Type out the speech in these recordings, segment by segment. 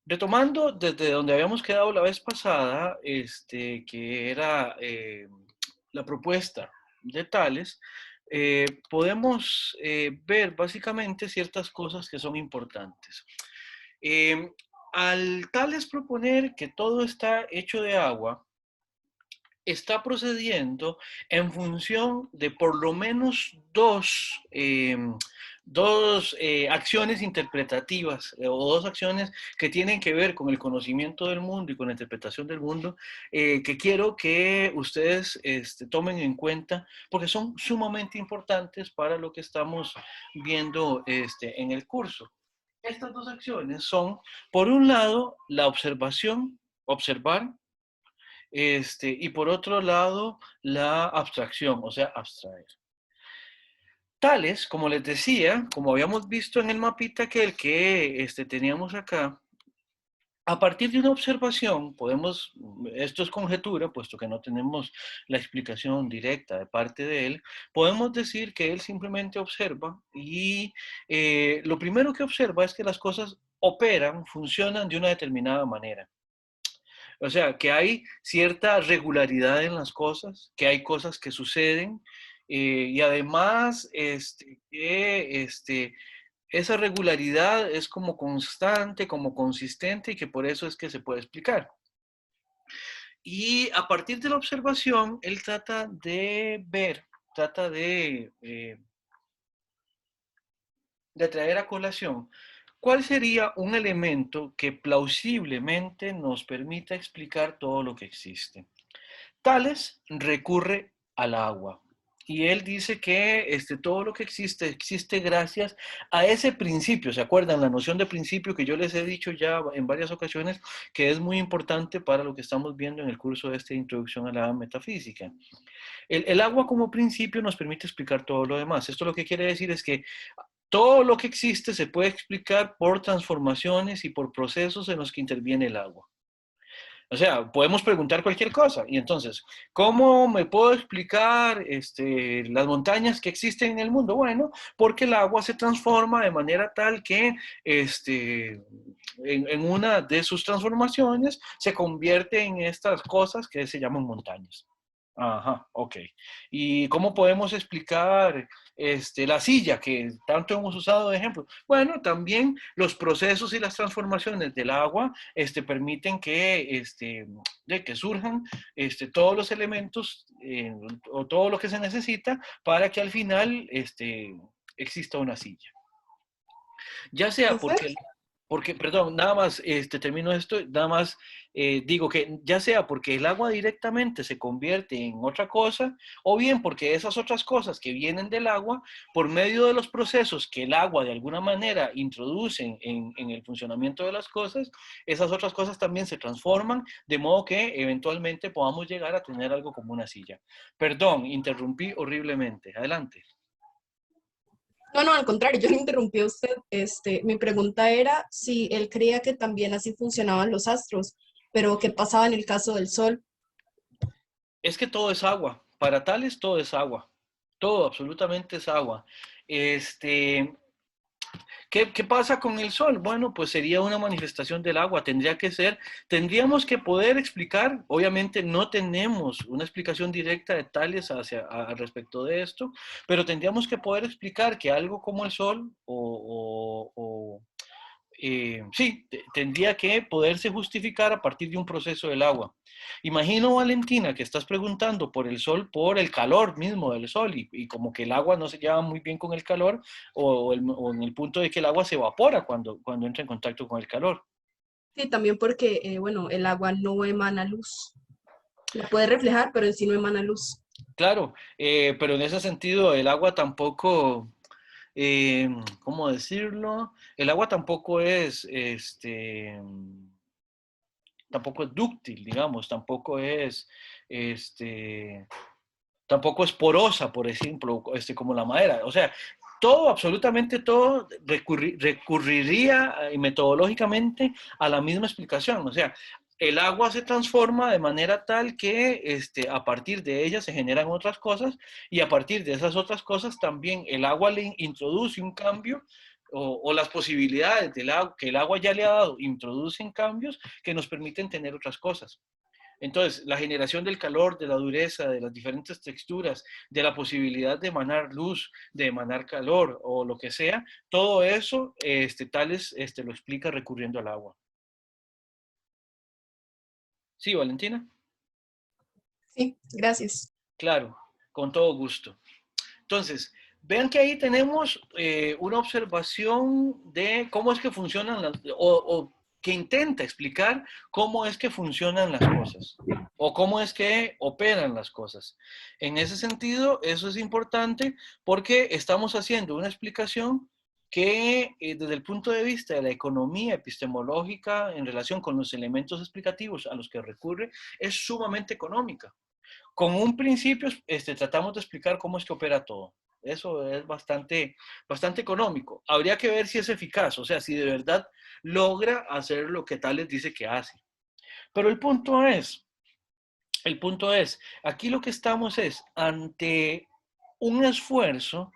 Retomando desde donde habíamos quedado la vez pasada, que era la propuesta de Tales, podemos ver básicamente ciertas cosas que son importantes. Eh, Al Tales proponer que todo está hecho de agua, está procediendo en función de por lo menos dos acciones interpretativas o dos acciones que tienen que ver con el conocimiento del mundo y con la interpretación del mundo, que quiero que ustedes tomen en cuenta porque son sumamente importantes para lo que estamos viendo en el curso. Estas dos acciones son, por un lado, la observación, observar, y por otro lado, la abstracción, o sea, abstraer. Tales, como les decía, como habíamos visto en el mapita que teníamos acá, a partir de una observación, esto es conjetura, puesto que no tenemos la explicación directa de parte de él, podemos decir que él simplemente observa y lo primero que observa es que las cosas operan, funcionan de una determinada manera. O sea, que hay cierta regularidad en las cosas, que hay cosas que suceden y además esa regularidad es como constante, como consistente y que por eso es que se puede explicar. Y a partir de la observación, él trata de ver, trata de traer a colación cuál sería un elemento que plausiblemente nos permita explicar todo lo que existe. Tales recurre al agua. Y él dice que todo lo que existe, existe gracias a ese principio. ¿Se acuerdan? La noción de principio que yo les he dicho ya en varias ocasiones, que es muy importante para lo que estamos viendo en el curso de esta introducción a la metafísica. El agua como principio nos permite explicar todo lo demás. Esto lo que quiere decir es que todo lo que existe se puede explicar por transformaciones y por procesos en los que interviene el agua. O sea, podemos preguntar cualquier cosa. Y entonces, ¿cómo me puedo explicar las montañas que existen en el mundo? Bueno, porque el agua se transforma de manera tal que en una de sus transformaciones se convierte en estas cosas que se llaman montañas. Ajá, ok. ¿Y cómo podemos explicar la silla que tanto hemos usado de ejemplo? Bueno, también los procesos y las transformaciones del agua permiten de que surjan todos los elementos o todo lo que se necesita para que al final exista una silla. Ya sea Profe, perdón, nada más termino esto, nada más digo que ya sea porque el agua directamente se convierte en otra cosa, o bien porque esas otras cosas que vienen del agua, por medio de los procesos que el agua de alguna manera introduce en el funcionamiento de las cosas, esas otras cosas también se transforman, de modo que eventualmente podamos llegar a tener algo como una silla. Perdón, interrumpí horriblemente. Adelante. no, al contrario, yo le interrumpí a usted. Mi pregunta era si él creía que también así funcionaban los astros, pero qué pasaba en el caso del Sol. Es que todo es agua. Para tales todo es agua. Todo, absolutamente es agua. Este, ¿qué pasa con el sol? Bueno, pues sería una manifestación del agua. Tendríamos que poder explicar, obviamente no tenemos una explicación directa de tales al respecto de esto, pero tendríamos que poder explicar que algo como el sol sí, tendría que poderse justificar a partir de un proceso del agua. Imagino, Valentina, que estás preguntando por el sol, por el calor mismo del sol, y como que el agua no se lleva muy bien con el calor, o en el punto de que el agua se evapora cuando entra en contacto con el calor. Sí, también porque, bueno, el agua no emana luz. La puede reflejar, pero en sí no emana luz. Claro, pero en ese sentido el agua tampoco, eh, ¿cómo decirlo? El agua tampoco es dúctil, digamos, este, tampoco es porosa, por ejemplo, como la madera. O sea, todo, absolutamente todo, recurriría metodológicamente a la misma explicación. O sea, el agua se transforma de manera tal que a partir de ella se generan otras cosas y a partir de esas otras cosas también el agua le introduce un cambio o las posibilidades del agua, que el agua ya le ha dado, introducen cambios que nos permiten tener otras cosas. Entonces, la generación del calor, de la dureza, de las diferentes texturas, de la posibilidad de emanar luz, de emanar calor o lo que sea, todo eso Tales lo explica recurriendo al agua. Sí, Valentina. Sí, gracias. Claro, con todo gusto. Entonces, vean que ahí tenemos una observación de cómo es que funcionan o que intenta explicar cómo es que funcionan las cosas o cómo es que operan las cosas. En ese sentido, eso es importante porque estamos haciendo una explicación que desde el punto de vista de la economía epistemológica en relación con los elementos explicativos a los que recurre es sumamente económica. Con un principio tratamos de explicar cómo es que opera todo. Eso es bastante económico. Habría que ver si es eficaz, o sea, si de verdad logra hacer lo que Tales dice que hace. Pero el punto es, aquí lo que estamos es ante un esfuerzo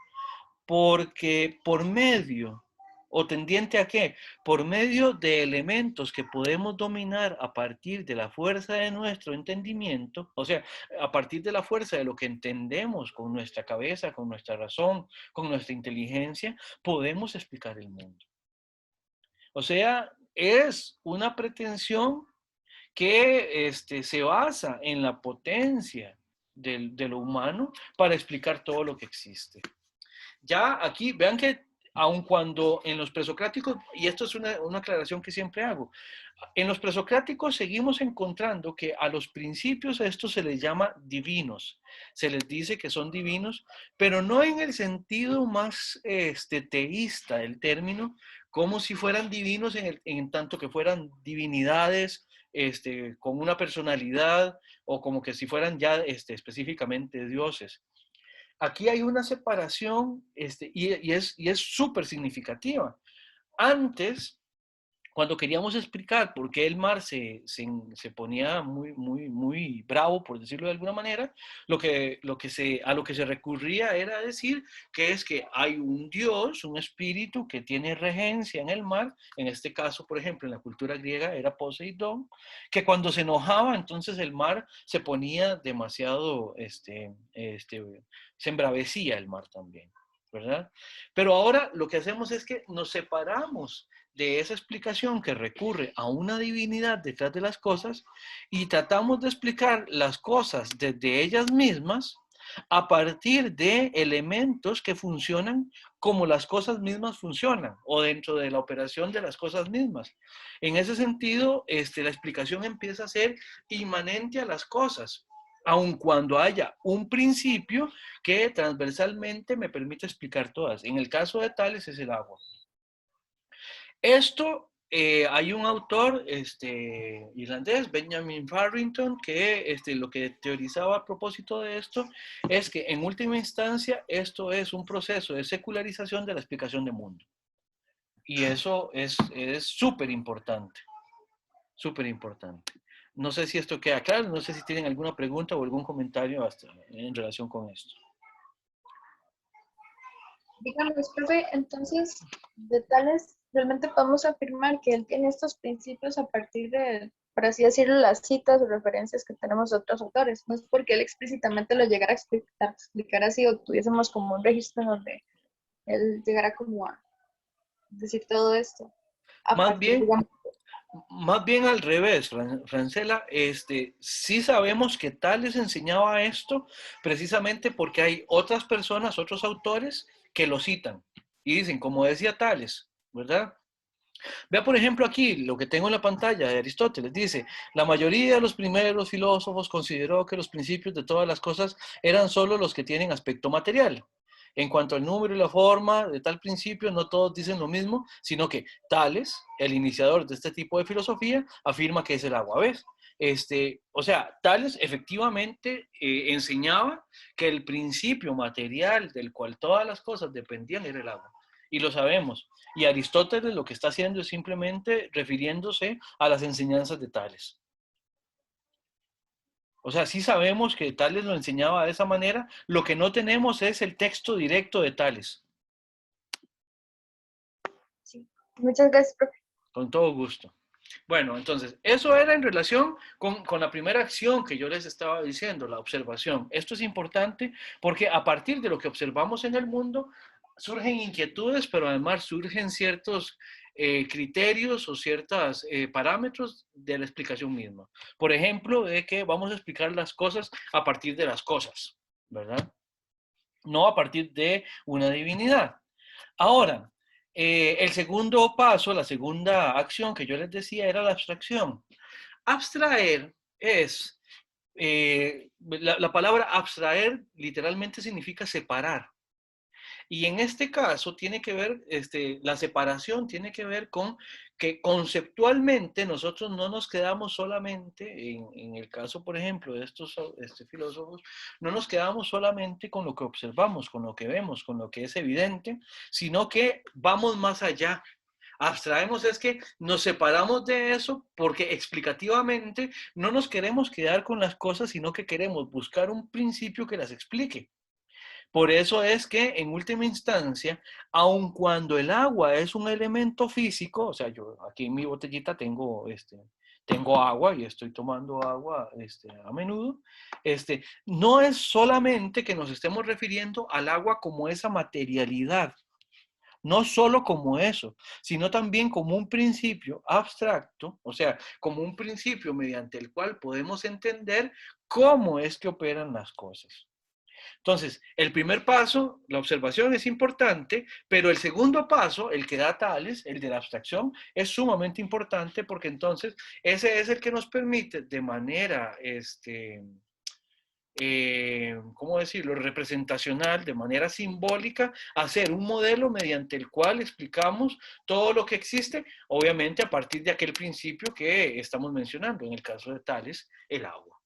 porque por medio, o tendiente a qué, por medio de elementos que podemos dominar a partir de la fuerza de nuestro entendimiento, o sea, a partir de la fuerza de lo que entendemos con nuestra cabeza, con nuestra razón, con nuestra inteligencia, podemos explicar el mundo. O sea, es una pretensión que se basa en la potencia de lo humano para explicar todo lo que existe. Ya aquí, vean que aun cuando en los presocráticos, y esto es una aclaración que siempre hago, en los presocráticos seguimos encontrando que a los principios a esto se les llama divinos, se les dice que son divinos, pero no en el sentido más teísta del término, como si fueran divinos en tanto que fueran divinidades con una personalidad o como que si fueran ya específicamente dioses. Aquí hay una separación y es súper significativa. Antes, cuando queríamos explicar por qué el mar se ponía muy, muy, muy bravo, por decirlo de alguna manera, a lo que se recurría era decir que es que hay un dios, un espíritu que tiene regencia en el mar, en este caso, por ejemplo, en la cultura griega era Poseidón, que cuando se enojaba, entonces el mar se ponía demasiado, se embravecía el mar también, ¿verdad? Pero ahora lo que hacemos es que nos separamos de esa explicación que recurre a una divinidad detrás de las cosas y tratamos de explicar las cosas desde ellas mismas a partir de elementos que funcionan como las cosas mismas funcionan o dentro de la operación de las cosas mismas. En ese sentido, la explicación empieza a ser inmanente a las cosas, aun cuando haya un principio que transversalmente me permite explicar todas. En el caso de Tales es el agua. Esto, hay un autor irlandés, Benjamin Farrington, que lo que teorizaba a propósito de esto es que en última instancia esto es un proceso de secularización de la explicación del mundo. Y eso es súper importante, súper importante. No sé si esto queda claro, no sé si tienen alguna pregunta o algún comentario en relación con esto. Digamos, profe, entonces, de Tales, realmente podemos afirmar que él tiene estos principios a partir de, por así decirlo, las citas o referencias que tenemos de otros autores. No es porque él explícitamente lo llegara a explicar así o tuviésemos como un registro donde él llegara como a decir todo esto. A Más partir, bien, digamos, Más bien al revés, Francela, sí sabemos que Tales enseñaba esto precisamente porque hay otras personas, otros autores que lo citan y dicen, como decía Tales, ¿verdad? Vea, por ejemplo, aquí lo que tengo en la pantalla de Aristóteles. Dice, la mayoría de los primeros filósofos consideró que los principios de todas las cosas eran solo los que tienen aspecto material. En cuanto al número y la forma de tal principio, no todos dicen lo mismo, sino que Tales, el iniciador de este tipo de filosofía, afirma que es el agua. ¿Ves? O sea, Tales efectivamente enseñaba que el principio material del cual todas las cosas dependían era el agua. Y lo sabemos. Y Aristóteles lo que está haciendo es simplemente refiriéndose a las enseñanzas de Tales. O sea, sí sabemos que Tales lo enseñaba de esa manera, lo que no tenemos es el texto directo de Tales. Muchas gracias, profe. Con todo gusto. Bueno, entonces, eso era en relación con la primera acción que yo les estaba diciendo, la observación. Esto es importante porque a partir de lo que observamos en el mundo, surgen inquietudes, pero además surgen ciertos criterios o ciertos parámetros de la explicación misma. Por ejemplo, de que vamos a explicar las cosas a partir de las cosas, ¿verdad? No a partir de una divinidad. Ahora, el segundo paso, la segunda acción que yo les decía era la abstracción. Abstraer es, la palabra abstraer literalmente significa separar. Y en este caso tiene que ver, la separación tiene que ver con que conceptualmente nosotros no nos quedamos solamente, en el caso, por ejemplo, de estos filósofos, no nos quedamos solamente con lo que observamos, con lo que vemos, con lo que es evidente, sino que vamos más allá. Abstraemos es que nos separamos de eso porque explicativamente no nos queremos quedar con las cosas, sino que queremos buscar un principio que las explique. Por eso es que en última instancia, aun cuando el agua es un elemento físico, o sea, yo aquí en mi botellita tengo agua y estoy tomando agua a menudo, no es solamente que nos estemos refiriendo al agua como esa materialidad, no solo como eso, sino también como un principio abstracto, o sea, como un principio mediante el cual podemos entender cómo es que operan las cosas. Entonces, el primer paso, la observación es importante, pero el segundo paso, el que da Tales, el de la abstracción, es sumamente importante porque entonces ese es el que nos permite de manera, ¿cómo decirlo?, representacional, de manera simbólica, hacer un modelo mediante el cual explicamos todo lo que existe, obviamente a partir de aquel principio que estamos mencionando, en el caso de Tales, el agua.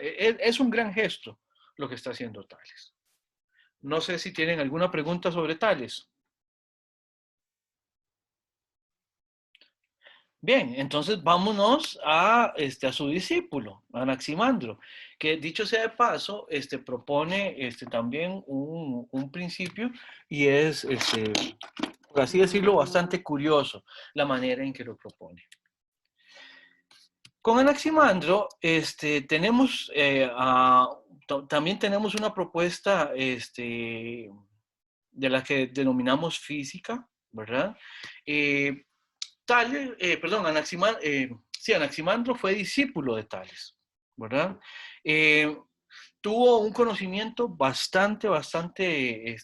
Es un gran gesto lo que está haciendo Tales. No sé si tienen alguna pregunta sobre Tales. Bien, entonces vámonos a su discípulo, Anaximandro, que dicho sea de paso, propone también un principio y es, por así decirlo, bastante curioso la manera en que lo propone. Con Anaximandro tenemos, también tenemos una propuesta de la que denominamos física, ¿verdad? Anaximandro fue discípulo de Tales, ¿verdad? Tuvo un conocimiento bastante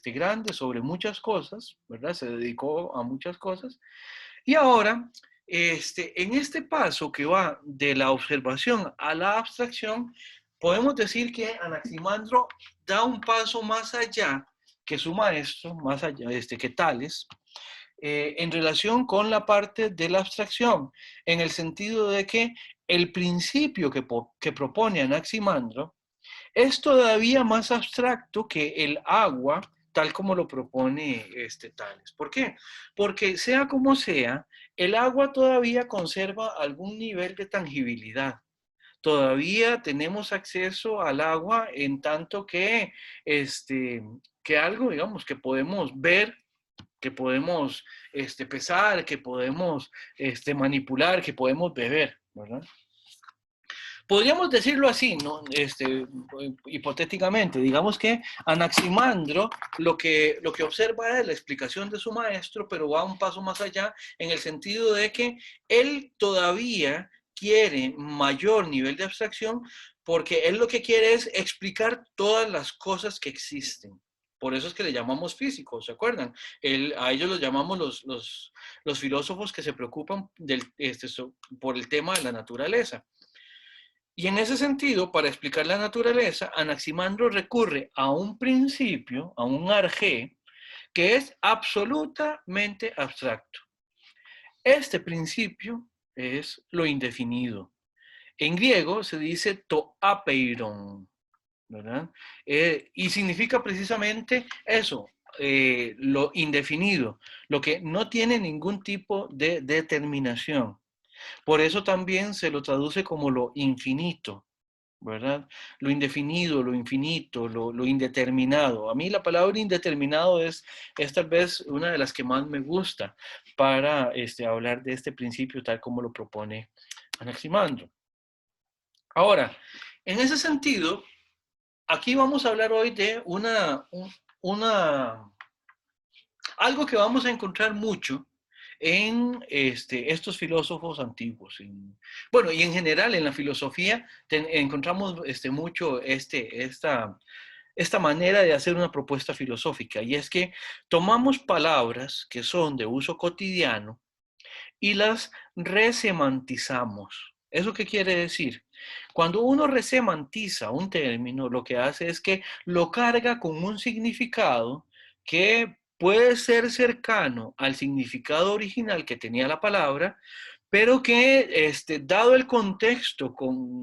grande sobre muchas cosas, ¿verdad? Se dedicó a muchas cosas. Y ahora, en este paso que va de la observación a la abstracción, podemos decir que Anaximandro da un paso más allá que su maestro, más allá, que Tales, en relación con la parte de la abstracción, en el sentido de que el principio que propone Anaximandro es todavía más abstracto que el agua, tal como lo propone Tales. ¿Por qué? Porque sea como sea, el agua todavía conserva algún nivel de tangibilidad. Todavía tenemos acceso al agua en tanto que, que algo, digamos, que podemos ver, que podemos pesar, que podemos manipular, que podemos beber, ¿verdad? Podríamos decirlo así, ¿no? Hipotéticamente, digamos que Anaximandro lo que observa es la explicación de su maestro, pero va un paso más allá en el sentido de que él todavía quiere mayor nivel de abstracción porque él lo que quiere es explicar todas las cosas que existen. Por eso es que le llamamos físicos, ¿se acuerdan? A ellos los llamamos los filósofos que se preocupan por el tema de la naturaleza. Y en ese sentido, para explicar la naturaleza, Anaximandro recurre a un principio, a un arjé, que es absolutamente abstracto. Este principio es lo indefinido. En griego se dice to apeiron, ¿verdad? Y significa precisamente eso, lo indefinido, lo que no tiene ningún tipo de determinación. Por eso también se lo traduce como lo infinito. ¿verdad? Lo indefinido, lo infinito, lo indeterminado. A mí la palabra indeterminado es tal vez una de las que más me gusta para hablar de este principio tal como lo propone Anaximandro. Ahora, en ese sentido, aquí vamos a hablar hoy de algo que vamos a encontrar mucho en estos filósofos antiguos. Bueno, y en general en la filosofía encontramos mucho esta manera de hacer una propuesta filosófica, y es que tomamos palabras que son de uso cotidiano y las resemantizamos. ¿Eso qué quiere decir? Cuando uno resemantiza un término, lo que hace es que lo carga con un significado que puede ser cercano al significado original que tenía la palabra, pero que, dado el contexto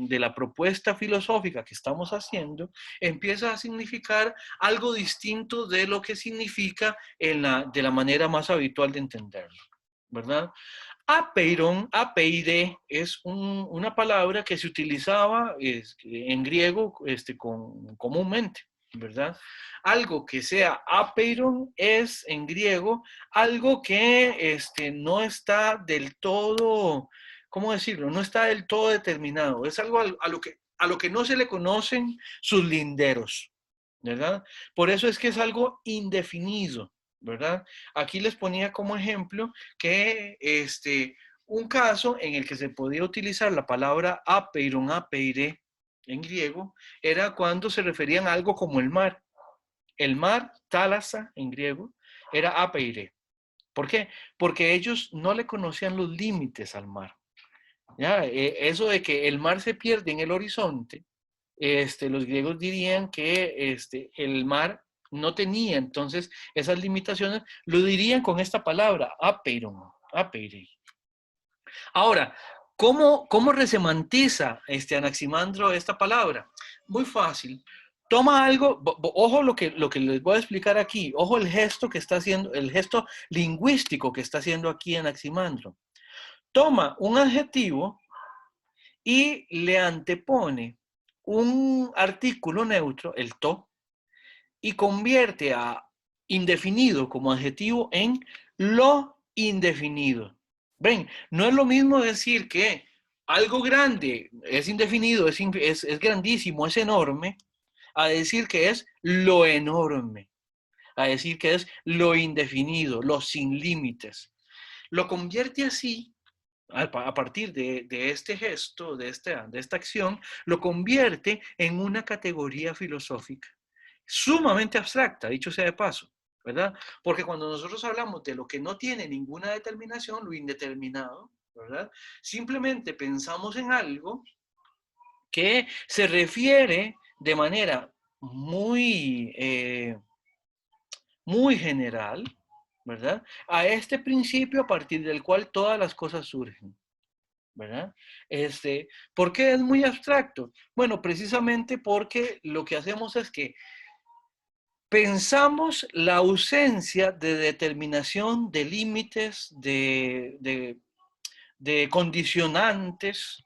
de la propuesta filosófica que estamos haciendo, empieza a significar algo distinto de lo que significa de la manera más habitual de entenderlo, ¿verdad? Apeiron, apeire, es una palabra que se utilizaba en griego comúnmente, ¿verdad? Algo que sea apeiron es en griego algo que no está del todo, ¿cómo decirlo? No está del todo determinado. Es algo a lo que no se le conocen sus linderos, ¿verdad? Por eso es que es algo indefinido, ¿verdad? Aquí les ponía como ejemplo que un caso en el que se podía utilizar la palabra apeiron, apeire en griego, era cuando se referían a algo como el mar. El mar, thalassa en griego, era apeire. ¿Por qué? Porque ellos no le conocían los límites al mar. ¿Ya? Eso de que el mar se pierde en el horizonte, los griegos dirían que el mar no tenía entonces esas limitaciones, lo dirían con esta palabra, apeiron, apeire. Ahora, ¿cómo resemantiza Anaximandro esta palabra? Muy fácil. Toma algo, ojo lo que les voy a explicar aquí, ojo el gesto que está haciendo, el gesto lingüístico que está haciendo aquí Anaximandro. Toma un adjetivo y le antepone un artículo neutro, el to, y convierte a indefinido como adjetivo en lo indefinido. Ven, no es lo mismo decir que algo grande es indefinido, es grandísimo, es enorme, a decir que es lo enorme, a decir que es lo indefinido, lo sin límites. Lo convierte así a partir de este gesto, de esta acción, lo convierte en una categoría filosófica sumamente abstracta, dicho sea de paso, ¿verdad? Porque cuando nosotros hablamos de lo que no tiene ninguna determinación, lo indeterminado, ¿verdad? Simplemente pensamos en algo que se refiere de manera muy general, ¿verdad? A este principio a partir del cual todas las cosas surgen, ¿verdad? ¿Por qué es muy abstracto? Bueno, precisamente porque lo que hacemos es que pensamos la ausencia de determinación de límites, de condicionantes,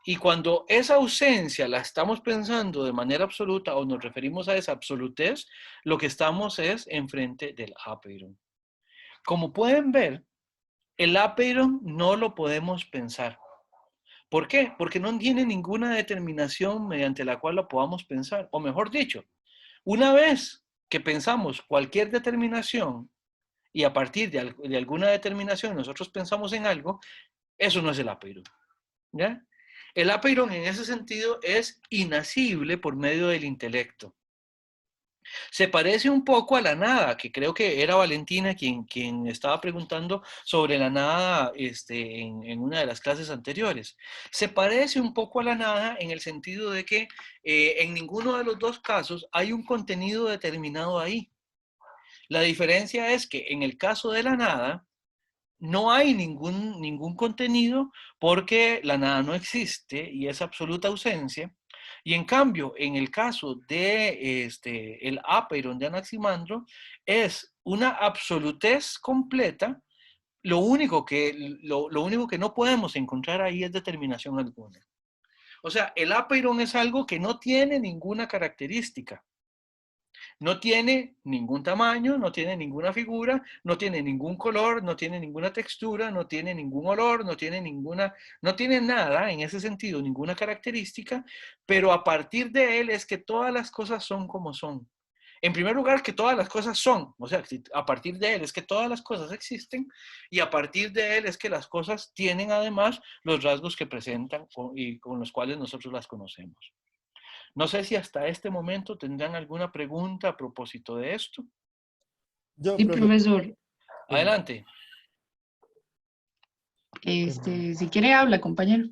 y cuando esa ausencia la estamos pensando de manera absoluta o nos referimos a esa absolutez, lo que estamos es enfrente del apeiron. Como pueden ver, el apeiron no lo podemos pensar. ¿Por qué? Porque no tiene ninguna determinación mediante la cual lo podamos pensar. O mejor dicho, una vez que pensamos cualquier determinación y a partir de alguna determinación nosotros pensamos en algo, eso no es el apeiron, ¿ya? El apeiron en ese sentido es inasible por medio del intelecto. Se parece un poco a la nada, que creo que era Valentina quien estaba preguntando sobre la nada en una de las clases anteriores. Se parece un poco a la nada en el sentido de que en ninguno de los dos casos hay un contenido determinado ahí. La diferencia es que en el caso de la nada, no hay ningún contenido porque la nada no existe y es absoluta ausencia. Y en cambio, en el caso de el apeiron de Anaximandro, es una absolutez completa. Lo único que no podemos encontrar ahí es determinación alguna. O sea, el apeiron es algo que no tiene ninguna característica. No tiene ningún tamaño, no tiene ninguna figura, no tiene ningún color, no tiene ninguna textura, no tiene ningún olor, no tiene nada en ese sentido, ninguna característica, pero a partir de él es que todas las cosas son como son. En primer lugar, que todas las cosas son, o sea, a partir de él es que todas las cosas existen y a partir de él es que las cosas tienen además los rasgos que presentan y con los cuales nosotros las conocemos. No sé si hasta este momento tendrán alguna pregunta a propósito de esto. Yo, Sí, profe. profesor. Adelante. Si quiere habla, compañero.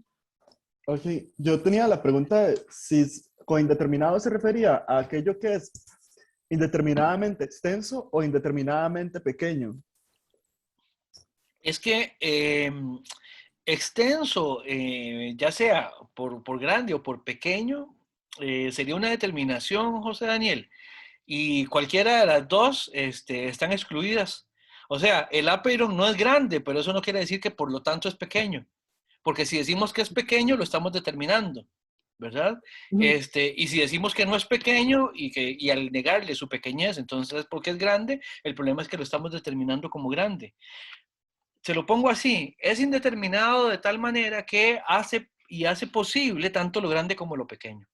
Ok, yo tenía la pregunta de si con indeterminado se refería a aquello que es indeterminadamente extenso o indeterminadamente pequeño. Es que extenso, ya sea por grande o por pequeño, sería una determinación, José Daniel, y cualquiera de las dos están excluidas. O sea, el apeiron no es grande, pero eso no quiere decir que por lo tanto es pequeño, porque si decimos que es pequeño, lo estamos determinando, ¿verdad? Y si decimos que no es pequeño y al negarle su pequeñez, entonces porque es grande, el problema es que lo estamos determinando como grande. Se lo pongo así, es indeterminado de tal manera que hace posible tanto lo grande como lo pequeño.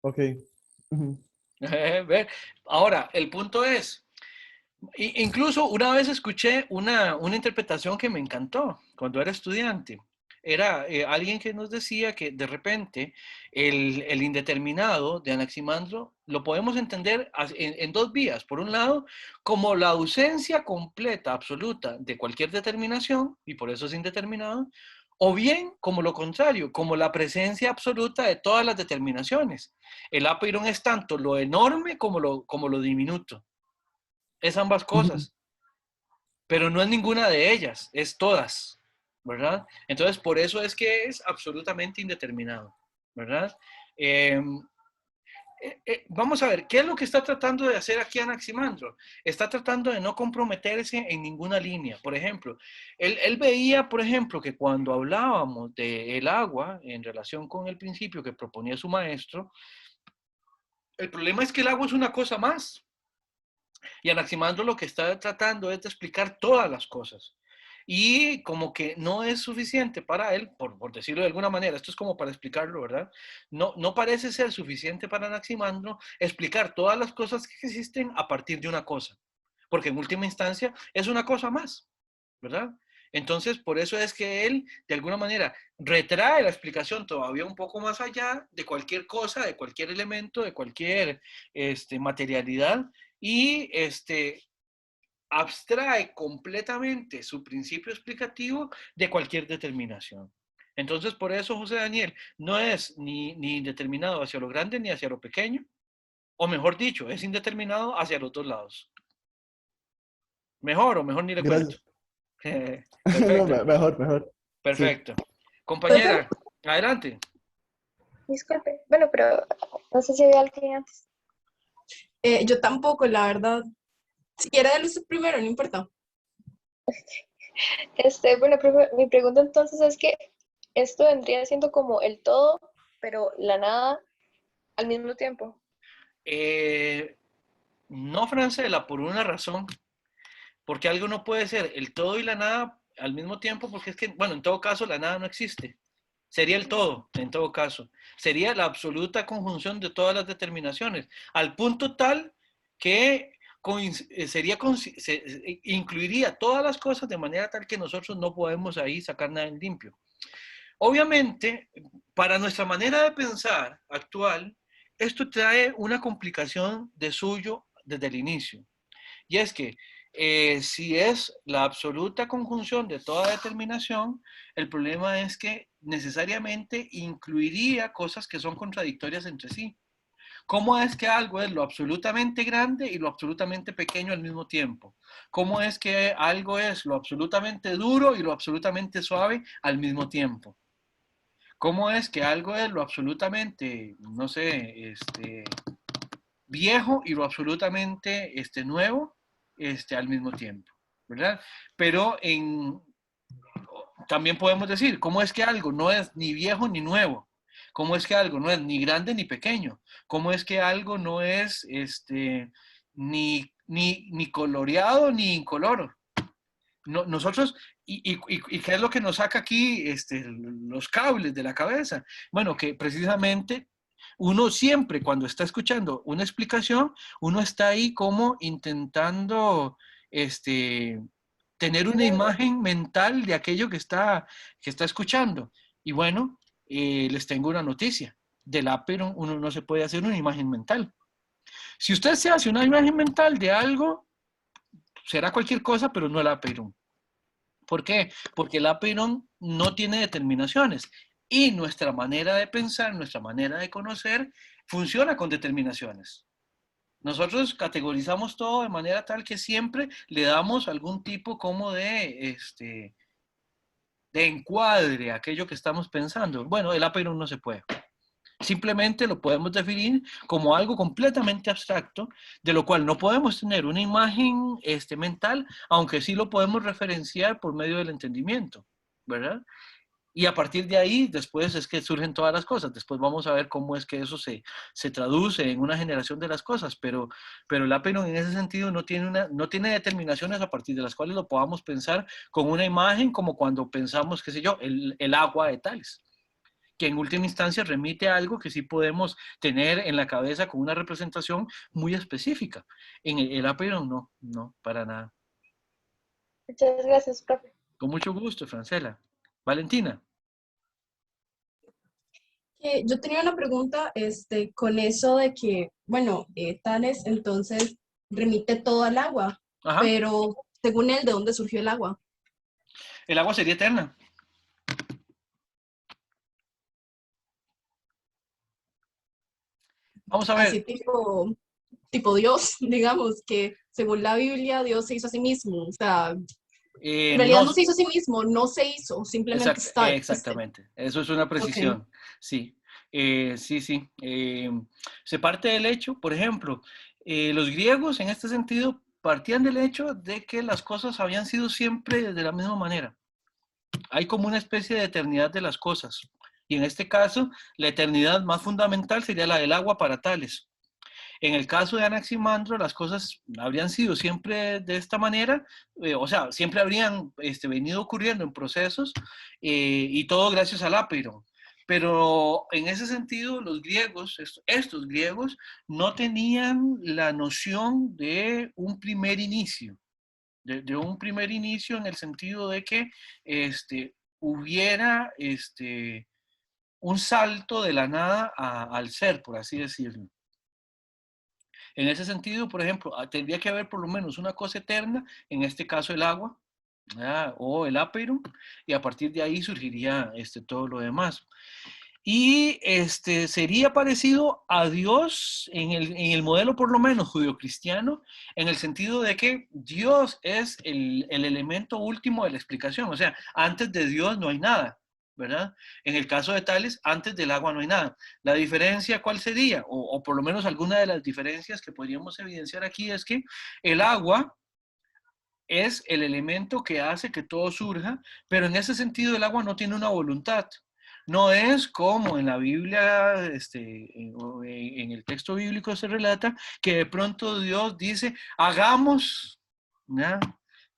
Ok. Ujú. Ahora, el punto es, incluso una vez escuché una interpretación que me encantó cuando era estudiante. Era alguien que nos decía que de repente el indeterminado de Anaximandro lo podemos entender en dos vías. Por un lado, como la ausencia completa, absoluta de cualquier determinación, y por eso es indeterminado, o bien como lo contrario, como la presencia absoluta de todas las determinaciones. El apeiron es tanto lo enorme como lo diminuto. Es ambas Ujú. cosas, pero no es ninguna de ellas, es todas, ¿verdad? Entonces, por eso es que es absolutamente indeterminado, ¿verdad? Eh, vamos a ver, ¿qué es lo que está tratando de hacer aquí Anaximandro? Está tratando de no comprometerse en ninguna línea. Por ejemplo, él veía, por ejemplo, que cuando hablábamos del agua en relación con el principio que proponía su maestro, el problema es que el agua es una cosa más. Y Anaximandro lo que está tratando es de explicar todas las cosas. Y como que no es suficiente para él, por decirlo de alguna manera, esto es como para explicarlo, ¿verdad? No parece ser suficiente para Anaximandro explicar todas las cosas que existen a partir de una cosa, porque en última instancia es una cosa más, ¿verdad? Entonces, por eso es que él, de alguna manera, retrae la explicación todavía un poco más allá de cualquier cosa, de cualquier elemento, de cualquier materialidad, y abstrae completamente su principio explicativo de cualquier determinación. Entonces, por eso, José Daniel, no es ni indeterminado hacia lo grande ni hacia lo pequeño, o mejor dicho, es indeterminado hacia los dos lados. Mejor o mejor ni le cuento. Gracias. No, Perfecto, mejor, mejor. Sí. perfecto. Profe, Compañera, adelante. Disculpe. Bueno, pero no sé si había alguien antes. yo tampoco, la verdad. Si quiere darle usted primero, no importa. Bueno, profe, mi pregunta entonces es que esto vendría siendo como el todo, pero la nada al mismo tiempo. No, Francela, por una razón. Porque algo no puede ser el todo y la nada al mismo tiempo, porque es que, bueno, en todo caso la nada no existe. Sería el todo, en todo caso. Sería la absoluta conjunción de todas las determinaciones, al punto tal que incluiría todas las cosas de manera tal que nosotros no podemos ahí sacar nada en limpio. Obviamente, para nuestra manera de pensar actual, esto trae una complicación de suyo desde el inicio. Y es que si es la absoluta conjunción de toda determinación, el problema es que necesariamente incluiría cosas que son contradictorias entre sí. ¿Cómo es que algo es lo absolutamente grande y lo absolutamente pequeño al mismo tiempo? ¿Cómo es que algo es lo absolutamente duro y lo absolutamente suave al mismo tiempo? ¿Cómo es que algo es lo absolutamente, no sé, viejo y lo absolutamente nuevo al mismo tiempo, ¿verdad? Pero también podemos decir, ¿cómo es que algo no es ni viejo ni nuevo? ¿Cómo es que algo no es ni grande ni pequeño? ¿Cómo es que algo no es ni coloreado ni incoloro? No, nosotros, y qué es lo que nos saca aquí los cables de la cabeza? Bueno, que precisamente uno siempre cuando está escuchando una explicación, uno está ahí como intentando tener una imagen mental de aquello que está escuchando. Y bueno, les tengo una noticia. Del Aperon uno no se puede hacer una imagen mental. Si usted se hace una imagen mental de algo, será cualquier cosa, pero no el Aperon. ¿Por qué? Porque el Aperon no tiene determinaciones. Y nuestra manera de pensar, nuestra manera de conocer, funciona con determinaciones. Nosotros categorizamos todo de manera tal que siempre le damos algún tipo como de encuadre a aquello que estamos pensando. Bueno, el Aperon no se puede. Simplemente lo podemos definir como algo completamente abstracto, de lo cual no podemos tener una imagen mental, aunque sí lo podemos referenciar por medio del entendimiento, ¿verdad? Y a partir de ahí, después es que surgen todas las cosas. Después vamos a ver cómo es que eso se traduce en una generación de las cosas. Pero el Aperon en ese sentido no tiene determinaciones a partir de las cuales lo podamos pensar con una imagen, como cuando pensamos, qué sé yo, el agua de Tales, que en última instancia remite a algo que sí podemos tener en la cabeza con una representación muy específica. En el Aperon no, para nada. Muchas gracias, profe. Con mucho gusto, Francela. Valentina. Yo tenía una pregunta con eso de que, bueno, Tales entonces remite todo al agua, Ajá. pero según él, ¿de dónde surgió el agua? El agua sería eterna. Vamos a ver. Así tipo Dios, digamos, que según la Biblia, Dios se hizo a sí mismo. O sea, en realidad no se hizo a sí mismo, no se hizo, simplemente está. Exactamente, eso es una precisión. Okay. Sí, sí. Se parte del hecho, por ejemplo, los griegos en este sentido partían del hecho de que las cosas habían sido siempre de la misma manera. Hay como una especie de eternidad de las cosas. Y en este caso, la eternidad más fundamental sería la del agua para Tales. En el caso de Anaximandro, las cosas habrían sido siempre de esta manera, o sea, siempre habrían venido ocurriendo en procesos y todo gracias al Aperon. Pero en ese sentido, los griegos, estos griegos, no tenían la noción de un primer inicio, de un primer inicio en el sentido de que hubiera un salto de la nada al ser, por así decirlo. En ese sentido, por ejemplo, tendría que haber por lo menos una cosa eterna, en este caso el agua, o el Aperon, y a partir de ahí surgiría todo lo demás. Y sería parecido a Dios en el modelo por lo menos judio-cristiano, en el sentido de que Dios es el elemento último de la explicación. O sea, antes de Dios no hay nada, ¿verdad? En el caso de Tales, antes del agua no hay nada. La diferencia, ¿cuál sería? O por lo menos alguna de las diferencias que podríamos evidenciar aquí es que el agua es el elemento que hace que todo surja, pero en ese sentido el agua no tiene una voluntad. No es como en la Biblia, en el texto bíblico se relata que de pronto Dios dice, hagamos,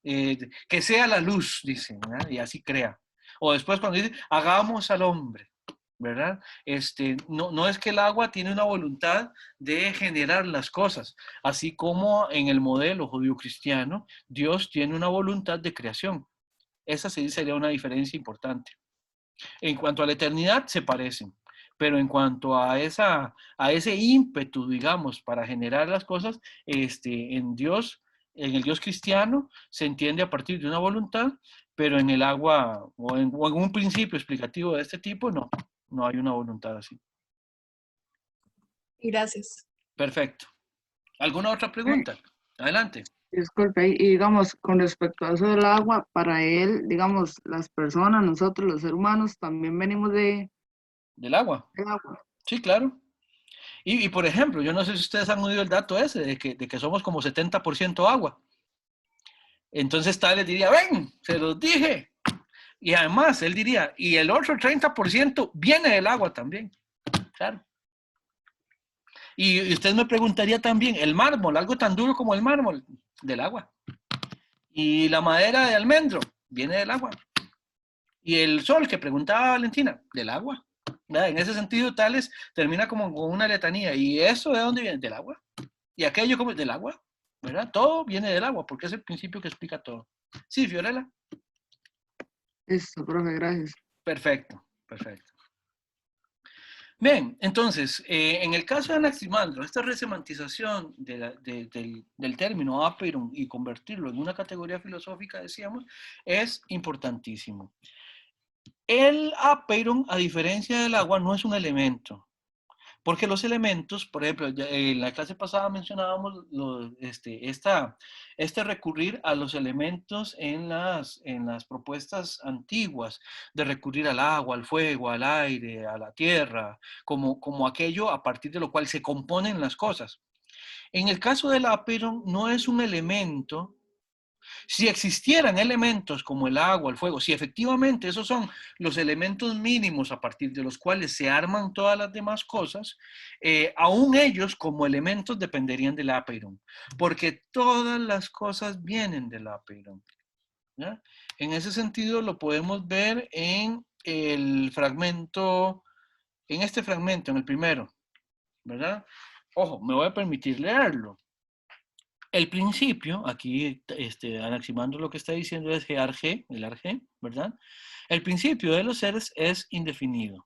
que sea la luz, dice, y así crea. O después cuando dice, hagamos al hombre, ¿verdad? No es que el agua tiene una voluntad de generar las cosas, así como en el modelo judío-cristiano, Dios tiene una voluntad de creación. Esa sí sería una diferencia importante. En cuanto a la eternidad, se parecen, pero en cuanto a ese ímpetu, digamos, para generar las cosas, en Dios, en el Dios cristiano, se entiende a partir de una voluntad, pero en el agua o en un principio explicativo de este tipo, no hay una voluntad así. Gracias. Perfecto. ¿Alguna otra pregunta? Adelante. Disculpe, y digamos, con respecto a eso del agua, para él, digamos, las personas, nosotros, los seres humanos, también venimos del agua. Del agua. Sí, claro. Y por ejemplo, yo no sé si ustedes han oído el dato ese de que somos como 70% agua. Entonces Tales diría, ven, se los dije. Y además, él diría, y el otro 30% viene del agua también. Claro. Y usted me preguntaría también, el mármol, algo tan duro como el mármol, del agua. Y la madera de almendro, viene del agua. Y el sol, que preguntaba Valentina, del agua. ¿Verdad? En ese sentido, Tales termina como con una letanía. ¿Y eso de dónde viene? Del agua. Y aquello como del agua. ¿Verdad? Todo viene del agua, porque es el principio que explica todo. Sí, Fiorella. Listo, profe, gracias. Perfecto, perfecto. Bien, entonces, en el caso de Anaximandro, esta resemantización del término apeiron y convertirlo en una categoría filosófica, decíamos, es importantísimo. El apeiron, a diferencia del agua, no es un elemento. Porque los elementos, por ejemplo, en la clase pasada mencionábamos este recurrir a los elementos en las propuestas antiguas, de recurrir al agua, al fuego, al aire, a la tierra, como aquello a partir de lo cual se componen las cosas. En el caso del apeiron no es un elemento. Si existieran elementos como el agua, el fuego, si efectivamente esos son los elementos mínimos a partir de los cuales se arman todas las demás cosas, aún ellos como elementos dependerían del apeiron, porque todas las cosas vienen del apeiron. ¿Ya? En ese sentido lo podemos ver en el fragmento, en este fragmento, en el primero, ¿verdad? Ojo, me voy a permitir leerlo. El principio, aquí Anaximandro lo que está diciendo es G, el arge, ¿verdad? El principio de los seres es indefinido.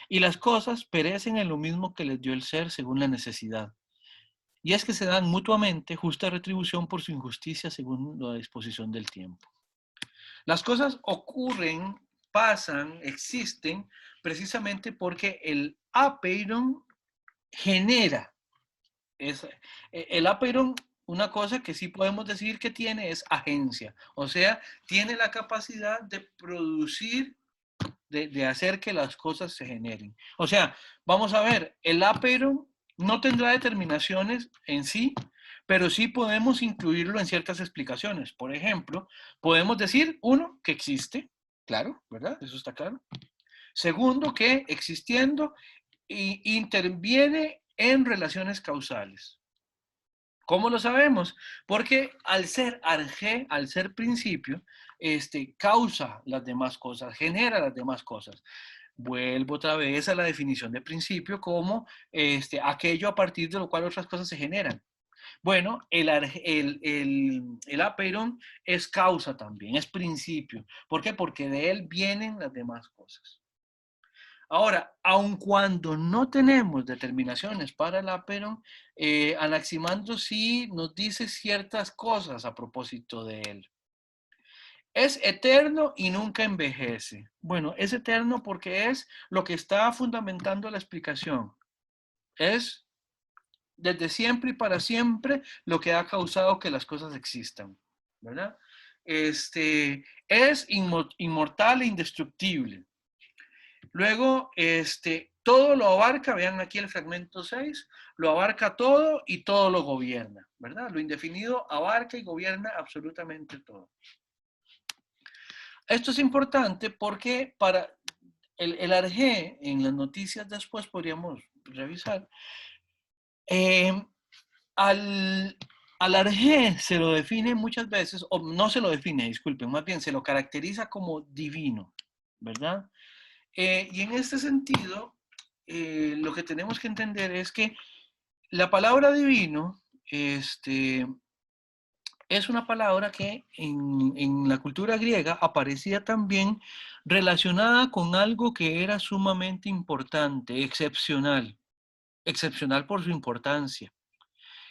Y las cosas perecen en lo mismo que les dio el ser según la necesidad. Y es que se dan mutuamente justa retribución por su injusticia según la disposición del tiempo. Las cosas ocurren, pasan, existen, precisamente porque el apeiron genera. El apeiron, una cosa que sí podemos decir que tiene es agencia, o sea, tiene la capacidad de producir, de hacer que las cosas se generen. O sea, vamos a ver, el apeiron no tendrá determinaciones en sí, pero sí podemos incluirlo en ciertas explicaciones. Por ejemplo, podemos decir, uno, que existe, claro, ¿verdad? Eso está claro. Segundo, que existiendo interviene en relaciones causales. ¿Cómo lo sabemos? Porque al ser arge, al ser principio, causa las demás cosas, genera las demás cosas. Vuelvo otra vez a la definición de principio como aquello a partir de lo cual otras cosas se generan. Bueno, el apeiron es causa también, es principio. ¿Por qué? Porque de él vienen las demás cosas. Ahora, aun cuando no tenemos determinaciones para el apeiron, Anaximandro sí nos dice ciertas cosas a propósito de él. Es eterno y nunca envejece. Bueno, es eterno porque es lo que está fundamentando la explicación. Es desde siempre y para siempre lo que ha causado que las cosas existan, ¿verdad? Es inmortal e indestructible. Luego, todo lo abarca, vean aquí el fragmento 6, lo abarca todo y todo lo gobierna, ¿verdad? Lo indefinido abarca y gobierna absolutamente todo. Esto es importante porque para el arge, en las noticias después podríamos revisar, al arge se lo define muchas veces, o no se lo define, disculpen, más bien se lo caracteriza como divino, ¿verdad? Y en este sentido, lo que tenemos que entender es que la palabra divino es una palabra que en la cultura griega aparecía también relacionada con algo que era sumamente importante, excepcional por su importancia.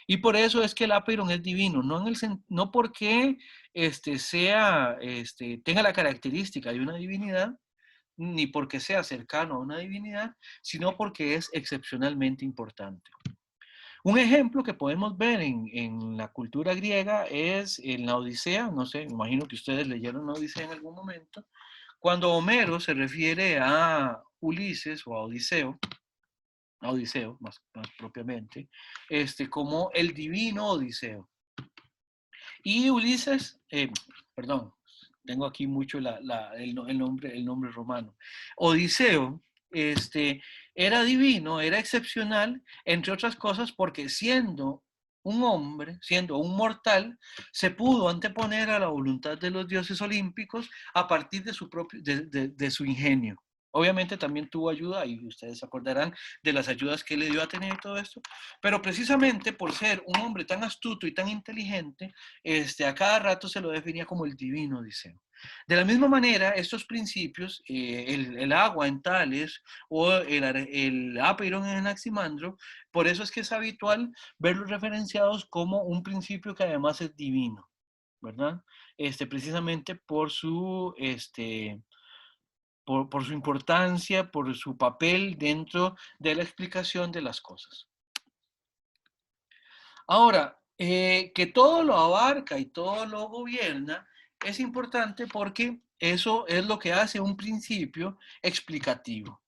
Y por eso es que el apeiron es divino, no porque tenga la característica de una divinidad, ni porque sea cercano a una divinidad, sino porque es excepcionalmente importante. Un ejemplo que podemos ver en la cultura griega es en la Odisea, no sé, imagino que ustedes leyeron la Odisea en algún momento, cuando Homero se refiere a Ulises o a Odiseo más propiamente, como el divino Odiseo. Y Ulises, tengo aquí mucho el nombre romano. Odiseo era divino, era excepcional, entre otras cosas, porque siendo un hombre, siendo un mortal, se pudo anteponer a la voluntad de los dioses olímpicos a partir de de su ingenio. Obviamente también tuvo ayuda, y ustedes se acordarán de las ayudas que le dio a Atenea y todo esto, pero precisamente por ser un hombre tan astuto y tan inteligente, a cada rato se lo definía como el divino Odiseo. De la misma manera, estos principios, el agua en Tales o el apeiron en Anaximandro, por eso es que es habitual verlos referenciados como un principio que además es divino, ¿verdad? Precisamente por su importancia, por su papel dentro de la explicación de las cosas. Ahora, que todo lo abarca y todo lo gobierna es importante porque eso es lo que hace un principio explicativo.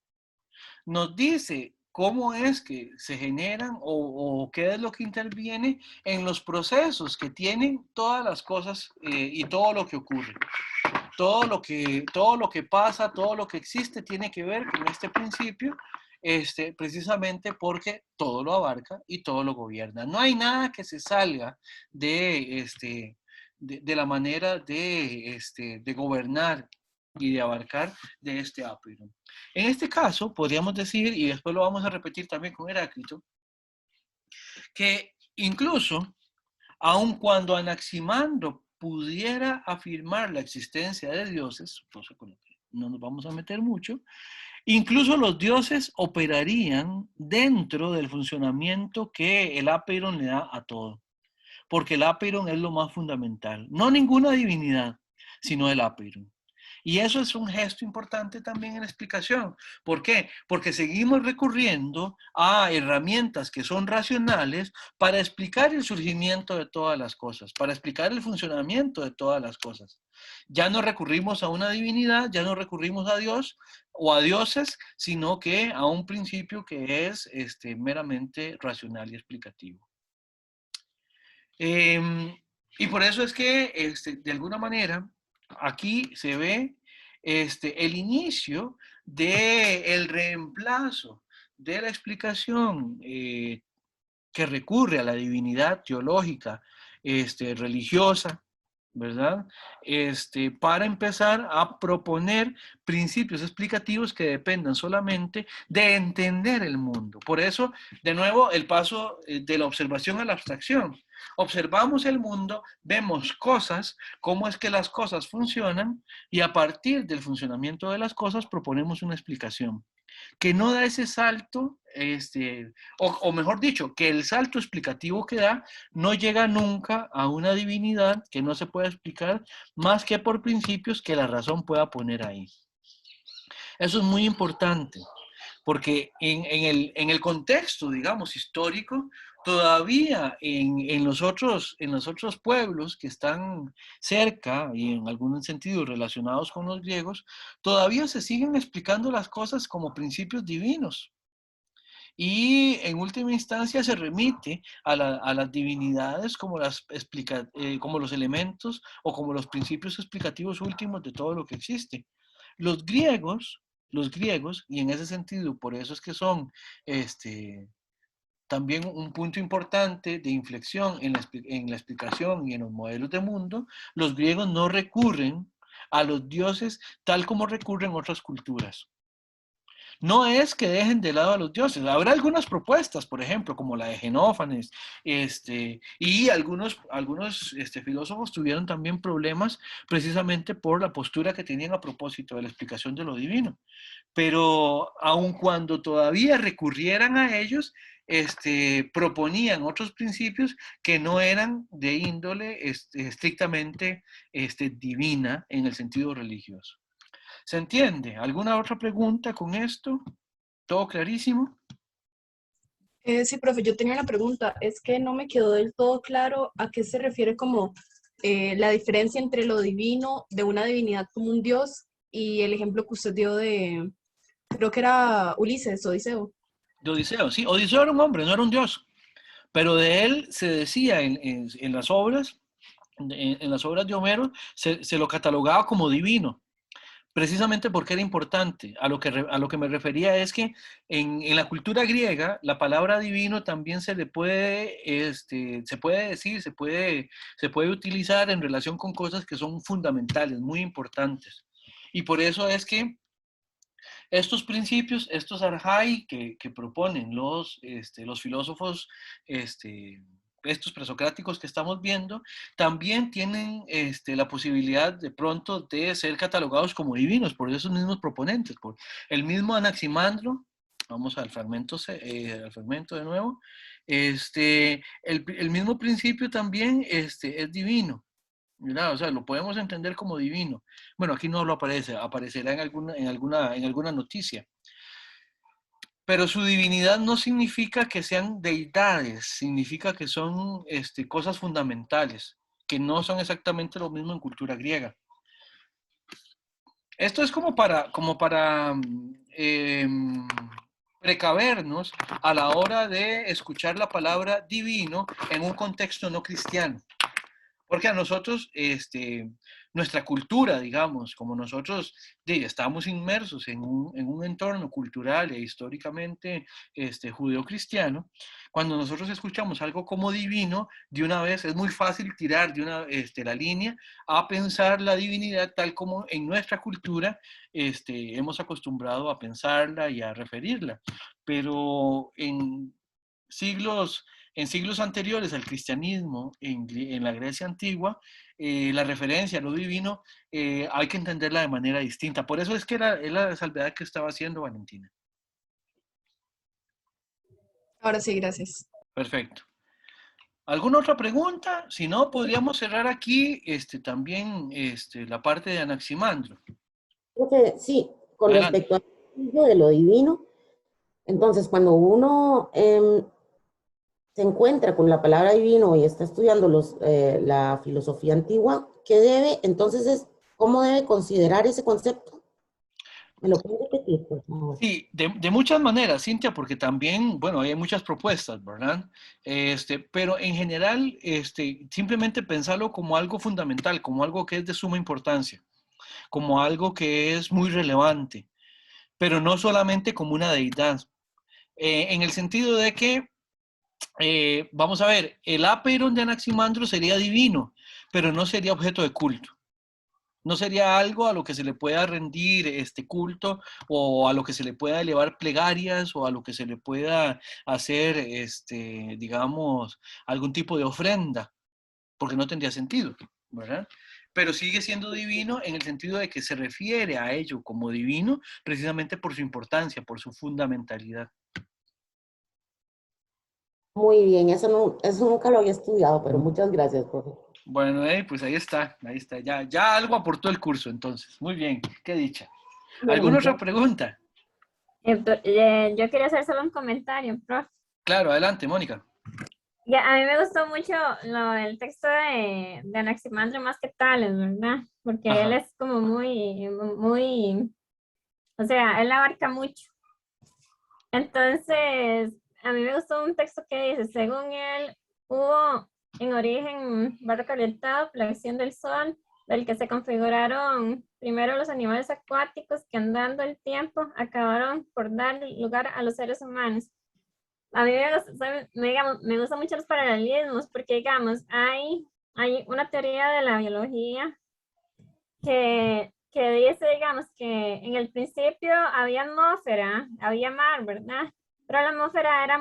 Nos dice cómo es que se generan o qué es lo que interviene en los procesos que tienen todas las cosas y todo lo que ocurre. Todo lo que pasa, todo lo que existe tiene que ver con este principio, precisamente porque todo lo abarca y todo lo gobierna. No hay nada que se salga de la manera de gobernar y de abarcar de este apeiron. En este caso, podríamos decir, y después lo vamos a repetir también con Heráclito, que incluso, aun cuando Anaximandro pudiera afirmar la existencia de dioses, cosa con la que no nos vamos a meter mucho, incluso los dioses operarían dentro del funcionamiento que el apeiron le da a todo, porque el apeiron es lo más fundamental, no ninguna divinidad, sino el apeiron. Y eso es un gesto importante también en la explicación. ¿Por qué? Porque seguimos recurriendo a herramientas que son racionales para explicar el surgimiento de todas las cosas, para explicar el funcionamiento de todas las cosas. Ya no recurrimos a una divinidad, ya no recurrimos a Dios o a dioses, sino que a un principio que es meramente racional y explicativo. Y por eso es que, de alguna manera, aquí se ve el inicio del reemplazo de la explicación que recurre a la divinidad teológica, religiosa, ¿verdad? Para empezar a proponer principios explicativos que dependan solamente de entender el mundo. Por eso, de nuevo, el paso de la observación a la abstracción. Observamos el mundo, vemos cosas, cómo es que las cosas funcionan, y a partir del funcionamiento de las cosas proponemos una explicación que no da ese salto, o mejor dicho, que el salto explicativo que da no llega nunca a una divinidad que no se puede explicar más que por principios que la razón pueda poner ahí. Eso es muy importante, porque en el contexto, digamos, histórico, todavía en los otros pueblos que están cerca y en algún sentido relacionados con los griegos, todavía se siguen explicando las cosas como principios divinos. Y en última instancia se remite a las divinidades como como los elementos o como los principios explicativos últimos de todo lo que existe. Los griegos, y en ese sentido, por eso es que son también un punto importante de inflexión en la explicación y en los modelos de mundo, los griegos no recurren a los dioses tal como recurren otras culturas. No es que dejen de lado a los dioses. Habrá algunas propuestas, por ejemplo, como la de Genófanes, y algunos filósofos tuvieron también problemas precisamente por la postura que tenían a propósito de la explicación de lo divino. Pero aun cuando todavía recurrieran a ellos, proponían otros principios que no eran de índole estrictamente divina en el sentido religioso. ¿Se entiende? ¿Alguna otra pregunta con esto? ¿Todo clarísimo? Sí, profe, yo tenía una pregunta. Es que no me quedó del todo claro a qué se refiere como la diferencia entre lo divino de una divinidad como un dios y el ejemplo que usted dio de, creo que era Ulises, Odiseo. De Odiseo, sí. Odiseo era un hombre, no era un dios. Pero de él se decía en las obras en las obras de Homero se lo catalogaba como divino, precisamente porque era importante. A lo que me refería es que en la cultura griega la palabra divino también se le puede, se puede decir, se puede utilizar en relación con cosas que son fundamentales, muy importantes. Y por eso es que estos principios, estos arjai que proponen los filósofos, estos presocráticos que estamos viendo, también tienen la posibilidad de pronto de ser catalogados como divinos por esos mismos proponentes, por el mismo Anaximandro. Vamos al fragmento de nuevo. El mismo principio también es divino. ¿Verdad? O sea, lo podemos entender como divino. Bueno, aquí no lo aparece, aparecerá en alguna noticia. Pero su divinidad no significa que sean deidades, significa que son cosas fundamentales, que no son exactamente lo mismo en cultura griega. Esto es como para precavernos a la hora de escuchar la palabra divino en un contexto no cristiano. Porque a nosotros, nuestra cultura, digamos, como nosotros estamos inmersos en un entorno cultural e históricamente judeocristiano, cuando nosotros escuchamos algo como divino, de una vez es muy fácil tirar la línea a pensar la divinidad tal como en nuestra cultura hemos acostumbrado a pensarla y a referirla. Pero en siglos anteriores al cristianismo, en la Grecia antigua, la referencia a lo divino hay que entenderla de manera distinta. Por eso es que es la salvedad que estaba haciendo Valentina. Ahora sí, gracias. Perfecto. ¿Alguna otra pregunta? Si no, podríamos cerrar aquí también la parte de Anaximandro. Creo que sí, con Adelante. respecto a lo divino, entonces cuando uno se encuentra con la palabra divino y está estudiando la filosofía antigua, ¿qué debe, entonces cómo debe considerar ese concepto? ¿Me lo puede repetir, por favor? Sí, de muchas maneras, Cintia, porque también, bueno, hay muchas propuestas, ¿verdad? Pero en general, simplemente pensarlo como algo fundamental, como algo que es de suma importancia, como algo que es muy relevante, pero no solamente como una deidad, en el sentido de que, vamos a ver, el Apeirón de Anaximandro sería divino, pero no sería objeto de culto. No sería algo a lo que se le pueda rendir culto o a lo que se le pueda elevar plegarias o a lo que se le pueda hacer, digamos, algún tipo de ofrenda, porque no tendría sentido, ¿verdad? Pero sigue siendo divino en el sentido de que se refiere a ello como divino precisamente por su importancia, por su fundamentalidad. Muy bien, eso nunca lo había estudiado, pero muchas gracias, profe. Bueno, pues ahí está, ya algo aportó el curso entonces, muy bien, qué dicha. ¿Alguna otra pregunta? Yo quería hacer solo un comentario, profe. Claro, adelante, Mónica. Ya, a mí me gustó mucho el texto de Anaximandro más que Tales, ¿verdad? Porque Ajá. él es como o sea, él abarca mucho. Entonces, a mí me gustó un texto que dice, según él, hubo en origen barro calentado, la acción del sol, del que se configuraron primero los animales acuáticos que andando el tiempo acabaron por dar lugar a los seres humanos. A mí me gustan mucho los paralelismos porque, digamos, hay una teoría de la biología que dice, digamos, que en el principio había atmósfera, había mar, ¿verdad? Pero la atmósfera era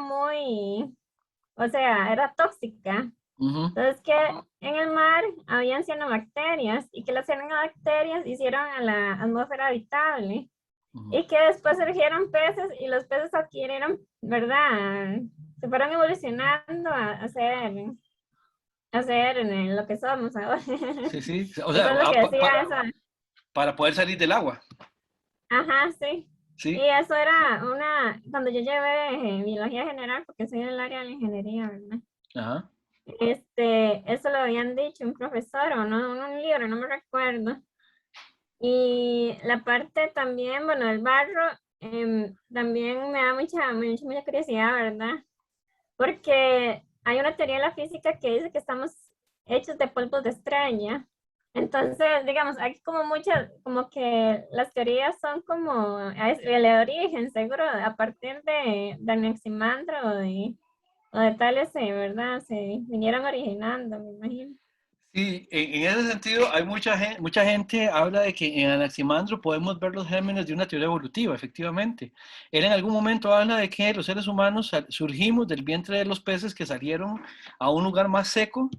o sea, era tóxica. Uh-huh. Entonces que en el mar habían cianobacterias y que las cianobacterias hicieron a la atmósfera habitable. Uh-huh. Y que después surgieron peces y los peces adquirieron, ¿verdad? Se fueron evolucionando a ser lo que somos ahora. Sí, sí. O Eso sea, es lo que decía eso. para poder salir del agua. Ajá, sí. Sí. Y eso era cuando yo llevé biología general, porque soy del área de la ingeniería, ¿verdad? Ajá. Eso lo habían dicho un profesor o no, en un libro, no me recuerdo. Y la parte también, bueno, el barro, también me da mucha curiosidad, ¿verdad? Porque hay una teoría de la física que dice que estamos hechos de polvo de estrella. Entonces, digamos, hay como muchas, como que las teorías son como el origen, seguro, a partir de Anaximandro o de tales, ¿verdad? Se vinieron originando, me imagino. Sí, en ese sentido hay mucha gente habla de que en Anaximandro podemos ver los gérmenes de una teoría evolutiva, efectivamente. Él en algún momento habla de que los seres humanos surgimos del vientre de los peces que salieron a un lugar más seco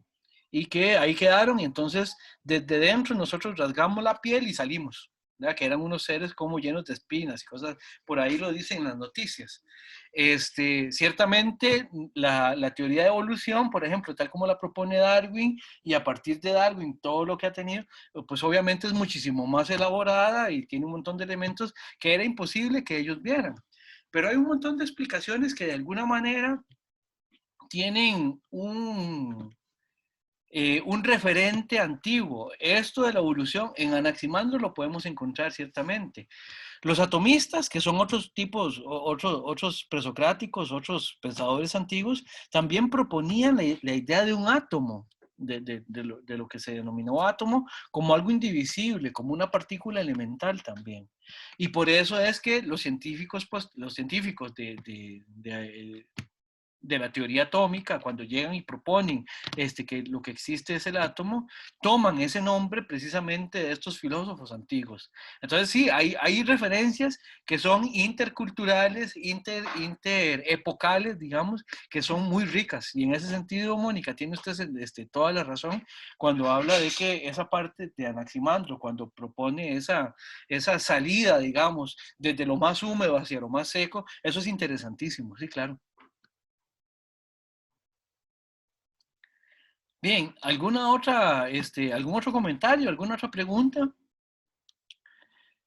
y que ahí quedaron y entonces desde dentro nosotros rasgamos la piel y salimos, ¿verdad? Que eran unos seres como llenos de espinas y cosas, por ahí lo dicen en las noticias. Ciertamente la teoría de evolución, por ejemplo, tal como la propone Darwin, y a partir de Darwin todo lo que ha tenido, pues obviamente es muchísimo más elaborada y tiene un montón de elementos que era imposible que ellos vieran. Pero hay un montón de explicaciones que de alguna manera tienen un referente antiguo. Esto de la evolución en Anaximandro lo podemos encontrar ciertamente. Los atomistas, que son otros tipos, otros presocráticos, otros pensadores antiguos, también proponían la idea de un átomo, de lo que se denominó átomo, como algo indivisible, como una partícula elemental también. Y por eso es que los científicos, pues, de la teoría atómica, cuando llegan y proponen que lo que existe es el átomo, toman ese nombre precisamente de estos filósofos antiguos. Entonces sí, hay referencias que son interculturales, interepocales, digamos, que son muy ricas. Y en ese sentido, Mónica, tiene usted toda la razón cuando habla de que esa parte de Anaximandro, cuando propone esa salida, digamos, desde lo más húmedo hacia lo más seco, eso es interesantísimo, sí, claro. Bien, ¿algún otro comentario, alguna otra pregunta?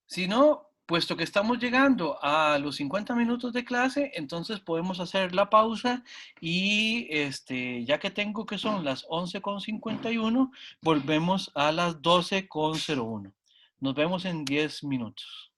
Si no, puesto que estamos llegando a los 50 minutos de clase, entonces podemos hacer la pausa y ya que tengo que son las 11:51, volvemos a las 12:01. Nos vemos en 10 minutos.